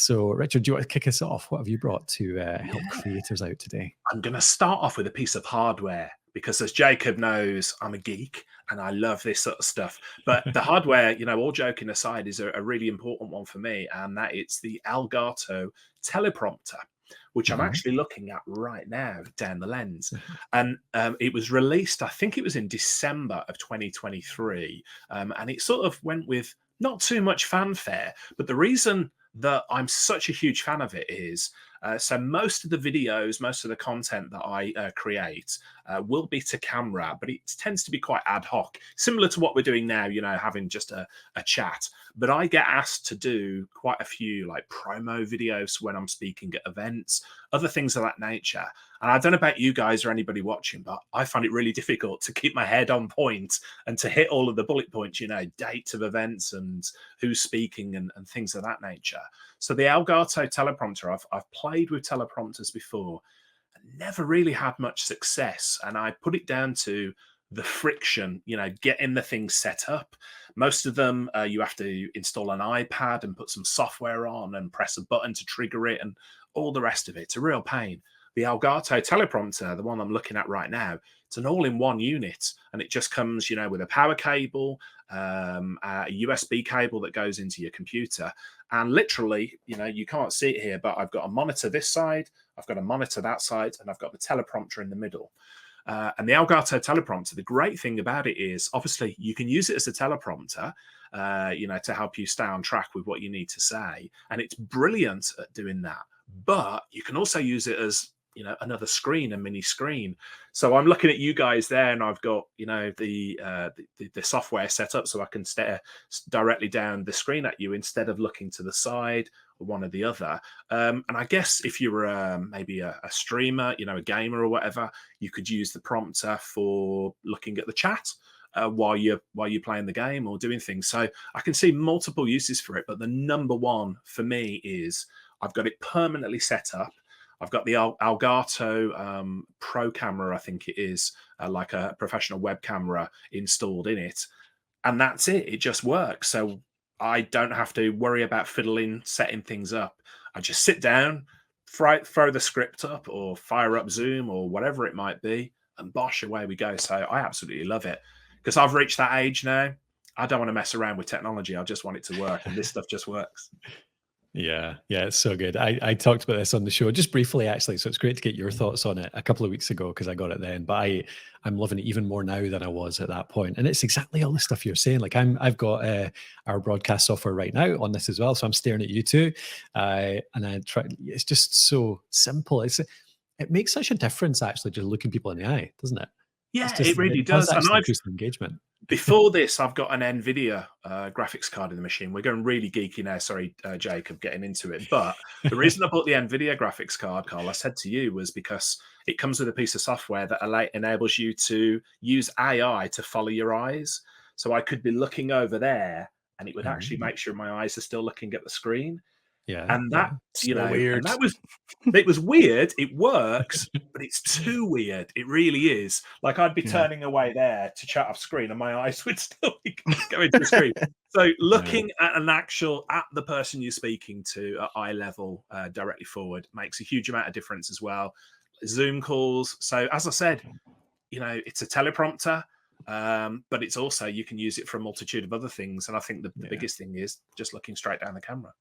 So, Richard, do you want to kick us off? What have you brought to help Yeah. creators out today? I'm going to start off with a piece of hardware because, as Jacob knows, I'm a geek and I love this sort of stuff. But the hardware, all joking aside, is a really important one for me, and that it's the Elgato Teleprompter, which I'm Mhm. actually looking at right now down the lens. And it was released, I think it was in December of 2023, and it sort of went with not too much fanfare. But the reason that I'm such a huge fan of it is so most of the videos, most of the content that I create will be to camera, but it tends to be quite ad hoc, similar to what we're doing now, having just a chat. But I get asked to do quite a few like promo videos when I'm speaking at events, other things of that nature. And I don't know about you guys or anybody watching, but I find it really difficult to keep my head on point and to hit all of the bullet points, dates of events and who's speaking and things of that nature. So the Elgato teleprompter, I've played with teleprompters before and never really had much success. And I put it down to the friction, getting the thing set up. Most of them, you have to install an iPad and put some software on and press a button to trigger it and all the rest of it. It's a real pain. The Elgato teleprompter, the one I'm looking at right now, it's an all-in-one unit, and it just comes, with a power cable, a USB cable that goes into your computer, and literally, you can't see it here, but I've got a monitor this side, I've got a monitor that side, and I've got the teleprompter in the middle. And the Elgato teleprompter, the great thing about it is, obviously, you can use it as a teleprompter, to help you stay on track with what you need to say, and it's brilliant at doing that. But you can also use it as another screen, a mini screen. So I'm looking at you guys there, and I've got the software set up so I can stare directly down the screen at you instead of looking to the side or one or the other. And I guess if you were maybe a streamer, a gamer or whatever, you could use the prompter for looking at the chat. While you're playing the game or doing things. So I can see multiple uses for it, but the number one for me is I've got it permanently set up. I've got the Elgato Pro camera, I think it is, like a professional web camera installed in it. And that's it. It just works. So I don't have to worry about fiddling, setting things up. I just sit down, throw the script up or fire up Zoom or whatever it might be, and bosh, away we go. So I absolutely love it because I've reached that age now. I don't want to mess around with technology. I just want it to work. And this stuff just works. Yeah, it's so good. I talked about this on the show just briefly, actually. So it's great to get your thoughts on it a couple of weeks ago because I got it then. But I'm loving it even more now than I was at that point. And it's exactly all the stuff you're saying. Like I've got our broadcast software right now on this as well. So I'm staring at you too, and I try. It's just so simple. It makes such a difference actually, just looking people in the eye, doesn't it? Yeah, It's just it really it does does. And actually increase the engagement. before this, I've got an NVIDIA graphics card in the machine. We're going really geeky now. Sorry, Jacob, getting into it. But the reason I bought the NVIDIA graphics card, Carl, I said to you, was because it comes with a piece of software that enables you to use AI to follow your eyes. So I could be looking over there, and it would actually make sure my eyes are still looking at the screen. And that, So weird. and it was weird. It works, but it's too weird. It really is. Like I'd be turning away there to chat off screen and my eyes would still be going to the screen. So looking at the person you're speaking to at eye level directly forward makes a huge amount of difference as well. Zoom calls. So as I said, it's a teleprompter, but it's also, you can use it for a multitude of other things. And I think the biggest thing is just looking straight down the camera.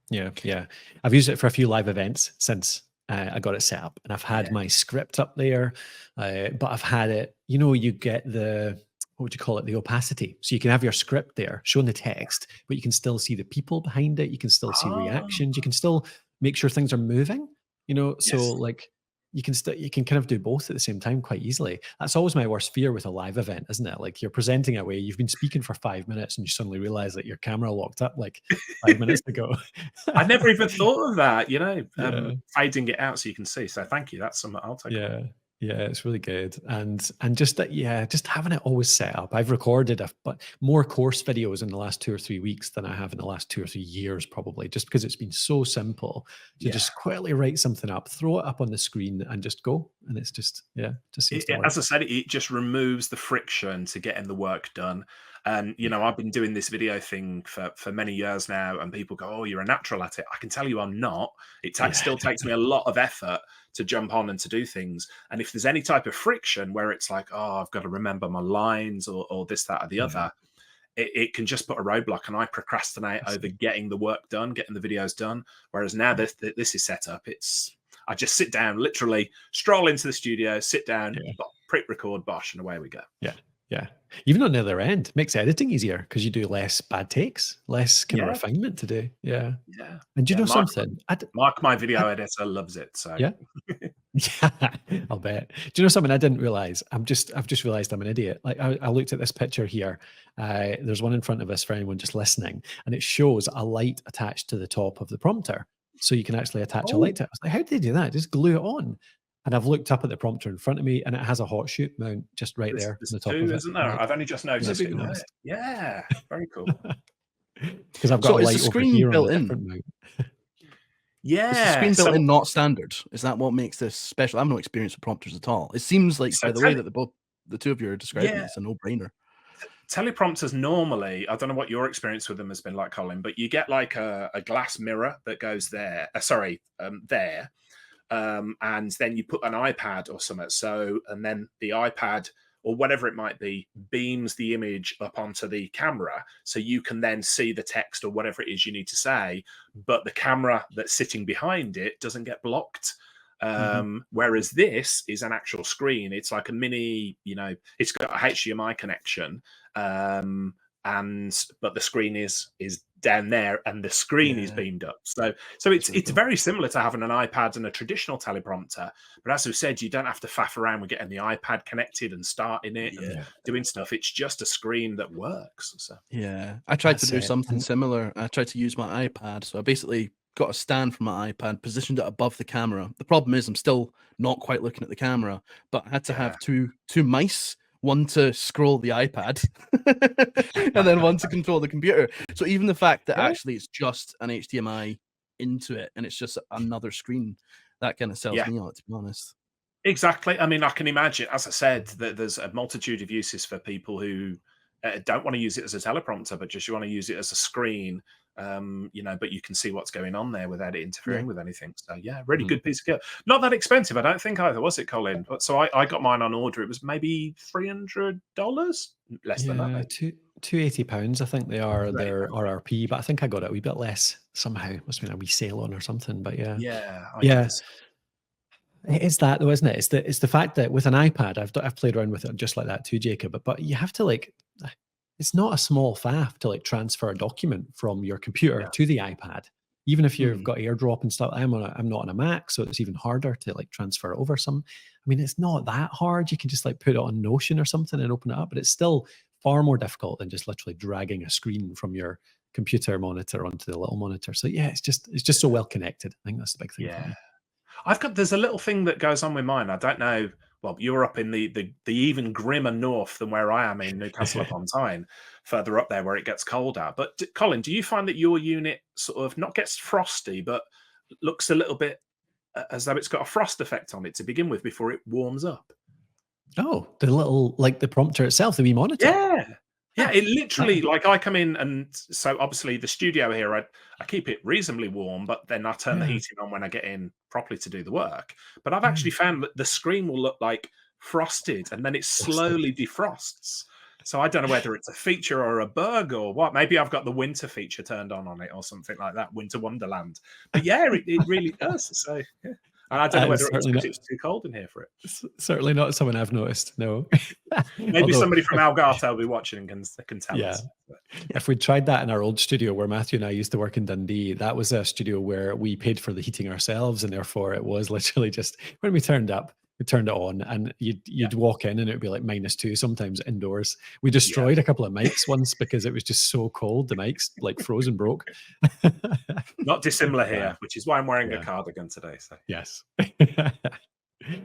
Yeah. I've used it for a few live events since I got it set up, and I've had my script up there, but I've had it, you get what would you call it? The opacity. So you can have your script there showing the text, but you can still see the people behind it. You can still see reactions. You can still make sure things are moving, so like you can kind of do both at the same time quite easily. That's always my worst fear with a live event, isn't it? Like you're presenting away, you've been speaking for 5 minutes and you suddenly realize that your camera locked up like 5 minutes ago. I never even thought of that, fading it out so you can see. So thank you. That's something I'll take. Yeah, it's really good. And just that, just having it always set up. I've recorded more course videos in the last 2 or 3 weeks than I have in the last 2 or 3 years, probably, just because it's been so simple to just quickly write something up, throw it up on the screen and just go. And it's just seems to work. As I said, it just removes the friction to getting the work done. And I've been doing this video thing for many years now, and people go, "Oh, you're a natural at it." I can tell you, I'm not. It Yeah. still takes me a lot of effort to jump on and to do things. And if there's any type of friction where it's like, "Oh, I've got to remember my lines," or this, that, or the Yeah. other, it can just put a roadblock, and I procrastinate over getting the work done, getting the videos done. Whereas now this is set up, I just sit down, literally stroll into the studio, sit down, Yeah. pre-record, bosh, and away we go. Yeah. Yeah. Even on the other end, makes editing easier because you do less bad takes, less kind of Yeah, refinement to do. Yeah. yeah, And do you yeah. know something? Mark, my I video editor, loves it. So yeah. Yeah, I'll bet. Do you know something I didn't realize? I've just realized I'm an idiot. Like I looked at this picture here. There's one in front of us for anyone just listening, and it shows a light attached to the top of the prompter. So you can actually attach a oh, light to it. I was like, how did they do that? Just glue it on. And I've looked up at the prompter in front of me, and it has a hot shoot mount just right there there's on the top of two, it. isn't I'm there? like, I've only just yeah, noticed be it now. honest. Yeah, very cool. Because I've got So a is the light over screen here on a built in? different mount. Is the Yeah. screen built So, in not standard? Is that what makes this special? I have no experience with prompters at all. It seems like so by the way that the two of you are describing yeah, it's a no-brainer. teleprompters normally, I don't know what your experience with them has been like, Colin, but you get like a glass mirror that goes there. There. And then you put an iPad or something. So, and then the iPad or whatever it might be beams the image up onto the camera, so you can then see the text or whatever it is you need to say. But the camera that's sitting behind it doesn't get blocked. Whereas this is an actual screen. It's like a mini, it's got a HDMI connection, but the screen is down there, and the screen is beamed up. So it's really cool. very similar to having an iPad and a traditional teleprompter. But as we said, you don't have to faff around with getting the iPad connected and starting it and doing stuff. It's just a screen that works. So Yeah, I tried to That's do it. something similar. I tried to use my iPad, so I basically got a stand for my iPad, positioned it above the camera. The problem is I'm still not quite looking at the camera, but I had to have two mice, one to scroll the iPad and then one to control the computer. So even the fact that actually it's just an HDMI into it and it's just another screen, that kind of sells me on it, to be honest. Exactly. I mean, I can imagine, as I said, that there's a multitude of uses for people who don't want to use it as a teleprompter, but just you want to use it as a screen. But you can see what's going on there without it interfering with anything. So yeah, really good piece of kit. Not that expensive, I don't think either, was it, Colin? So I got mine on order. It was maybe $300, less than that. Yeah, £280, I think they are their Right. RRP, but I think I got it a wee bit less somehow. Must have been a wee sale on or something. But yeah, Yeah, I yeah, guess. it is that though, isn't it? It's the fact that with an iPad, I've played around with it just like that too, Jacob. But you have to it's not a small faff to transfer a document from your computer to the iPad. Even if you've got AirDrop and stuff, I'm not on a Mac, so it's even harder to transfer it over some. I mean, it's not that hard. You can just put it on Notion or something and open it up, but it's still far more difficult than just literally dragging a screen from your computer monitor onto the little monitor. So yeah, it's just so well connected. I think that's the big thing for me. There's a little thing that goes on with mine. I don't know. Well, you're up in the even grimmer north than where I am in Newcastle upon Tyne, further up there where it gets colder. But Colin, do you find that your unit sort of not gets frosty, but looks a little bit as though it's got a frost effect on it to begin with before it warms up? Oh, the little the prompter itself, the wee monitor. Yeah, it literally, I come in, and so obviously the studio here, I keep it reasonably warm, but then I turn the heating on when I get in properly to do the work. But I've actually found that the screen will look like frosted, and then it slowly defrosts. So I don't know whether it's a feature or a bug or what. Maybe I've got the winter feature turned on it or something like that, Winter Wonderland. But yeah, it really does. So yeah. And I don't know whether it was because it was too cold in here for it. Certainly not someone I've noticed, no. Maybe somebody from Elgato will be watching and can tell us. If we tried that in our old studio where Matthew and I used to work in Dundee, that was a studio where we paid for the heating ourselves, and therefore it was literally just when we turned up, we turned it on, and you'd walk in and it would be like -2 sometimes indoors. We destroyed a couple of mics once because it was just so cold. The mics frozen broke. Not dissimilar here, which is why I'm wearing a cardigan today. So yes.